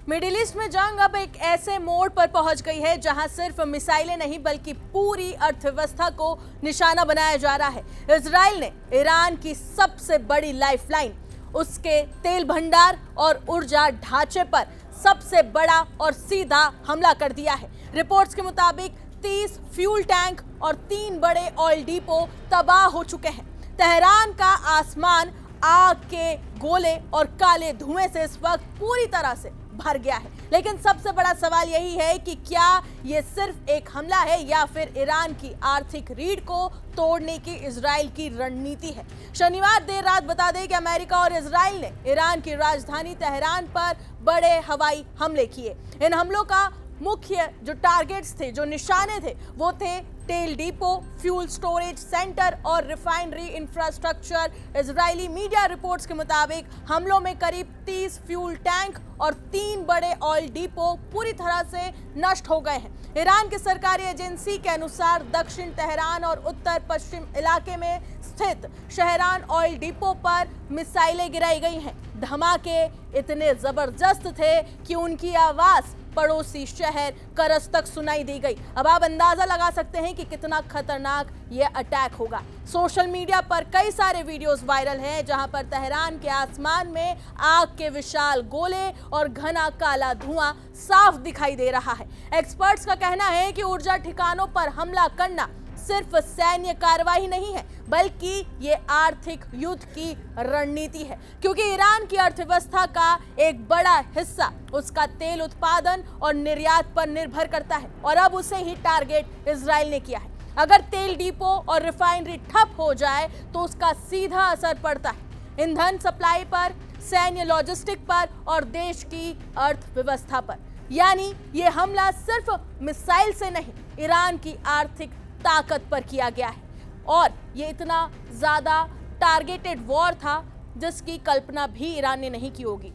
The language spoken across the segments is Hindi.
मिडिल ईस्ट में जंग अब एक ऐसे मोड़ पर पहुंच गई है जहां सिर्फ मिसाइलें नहीं बल्कि पूरी अर्थव्यवस्था को निशाना बनाया जा रहा है। इजराइल ने ईरान की सबसे बड़ी लाइफलाइन, उसके तेल भंडार और ऊर्जा ढांचे पर सबसे बड़ा और सीधा हमला कर दिया है। रिपोर्ट्स के मुताबिक 30 फ्यूल टैंक और 3 बड़े ऑयल डिपो तबाह हो चुके हैं। तेहरान का आसमान आग के गोले और काले धुएं से इस वक्त पूरी तरह से भर गया है। लेकिन सबसे बड़ा सवाल यही है कि क्या ये सिर्फ एक हमला है या फिर ईरान की आर्थिक रीढ़ को तोड़ने की इजराइल की रणनीति है। शनिवार देर रात बता दें कि अमेरिका और इजराइल ने ईरान की राजधानी तेहरान पर बड़े हवाई हमले किए। इन हमलों का मुख्य जो टारगेट्स थे, जो निशाने थे, वो थे तेल डिपो, फ्यूल स्टोरेज सेंटर और refinery infrastructure. Israeli media reports के मुताबिक हमलों में करीब 30 फ्यूल टैंक और 3 बड़े ऑयल डिपो पूरी तरह से नष्ट हो गए हैं। ईरान की सरकारी एजेंसी के अनुसार दक्षिण तेहरान और उत्तर पश्चिम इलाके में स्थित शहरान ऑयल डिपो पर मिसाइलें गिराई गई हैं। धमाके इतने जबरदस्त थे कि उनकी आवाज पड़ोसी शहर करस तक सुनाई दी गई। अब आप अंदाजा लगा सकते हैं कि कितना खतरनाक यह अटैक होगा। सोशल मीडिया पर कई सारे वीडियोस वायरल हैं जहां पर तेहरान के आसमान में आग के विशाल गोले और घना काला धुआं साफ दिखाई दे रहा है। एक्सपर्ट्स का कहना है कि ऊर्जा ठिकानों पर हमला करना सिर्फ सैन्य कार्रवाई नहीं है बल्कि ये आर्थिक युद्ध की रणनीति है, क्योंकि ईरान की अर्थव्यवस्था का एक बड़ा हिस्सा उसका तेल उत्पादन और निर्यात पर निर्भर करता है और अब उसे ही टारगेट इजराइल ने किया है। अगर तेल डिपो और रिफाइनरी ठप हो जाए तो उसका सीधा असर पड़ता है ईंधन सप्लाई पर, सैन्य लॉजिस्टिक पर और देश की अर्थव्यवस्था पर। यानी ये हमला सिर्फ मिसाइल से नहीं, ईरान की आर्थिक ताकत पर किया गया है और ये इतना ज्यादा टारगेटेड वॉर था जिसकी कल्पना भी ईरान ने नहीं की होगी।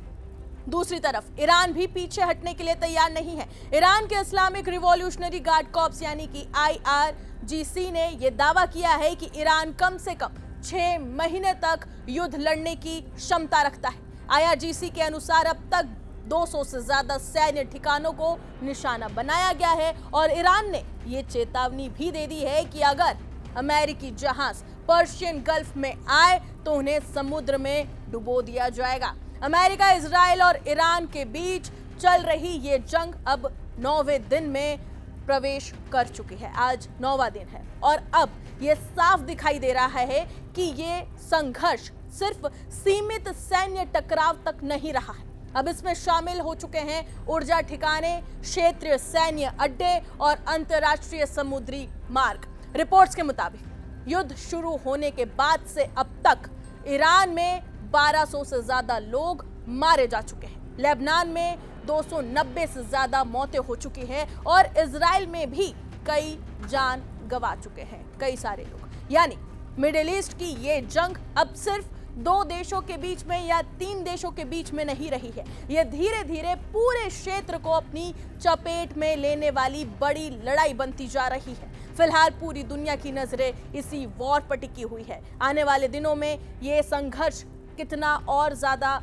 दूसरी तरफ ईरान भी पीछे हटने के लिए तैयार नहीं है। ईरान के इस्लामिक रिवॉल्यूशनरी गार्ड कॉर्प्स यानी कि IRGC ने यह दावा किया है कि ईरान कम से कम 6 महीने तक युद्ध लड़ने की क्षमता रखता है। IRGC के अनुसार अब तक 200 से ज्यादा सैन्य ठिकानों को निशाना बनाया गया है और ईरान ने ये चेतावनी भी दे दी है कि अगर अमेरिकी जहाज पर्शियन गल्फ में आए तो उन्हें समुद्र में डुबो दिया जाएगा। अमेरिका, इजराइल और ईरान के बीच चल रही ये जंग अब 9वें दिन में प्रवेश कर चुकी है। आज 9वां दिन है और अब ये साफ दिखाई दे रहा है कि ये संघर्ष सिर्फ सीमित सैन्य टकराव तक नहीं रहा है। अब इसमें शामिल हो चुके हैं ऊर्जा ठिकाने, क्षेत्रीय सैन्य अड्डे और अंतर्राष्ट्रीय समुद्री मार्ग। रिपोर्ट्स के मुताबिक युद्ध शुरू होने के बाद से अब तक ईरान में 1200 से ज्यादा लोग मारे जा चुके हैं। लेबनान में 290 से ज्यादा मौतें हो चुकी हैं और इजराइल में भी कई जान गंवा चुके हैं कई सारे लोग। यानी मिडिल ईस्ट की ये जंग अब सिर्फ 2 देशों के बीच में या 3 देशों के बीच में नहीं रही है। यह धीरे धीरे पूरे क्षेत्र को अपनी चपेट में लेने वाली बड़ी लड़ाई बनती जा रही है। फिलहाल पूरी दुनिया की नजरें इसी वॉर पर टिकी हुई है। आने वाले दिनों में यह संघर्ष कितना और ज्यादा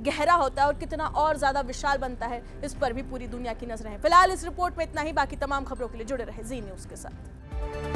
गहरा होता है और कितना और ज्यादा विशाल बनता है, इस पर भी पूरी दुनिया की नजरें हैं। फिलहाल इस रिपोर्ट में इतना ही। बाकी तमाम खबरों के लिए जुड़े रहे जी न्यूज़ के साथ।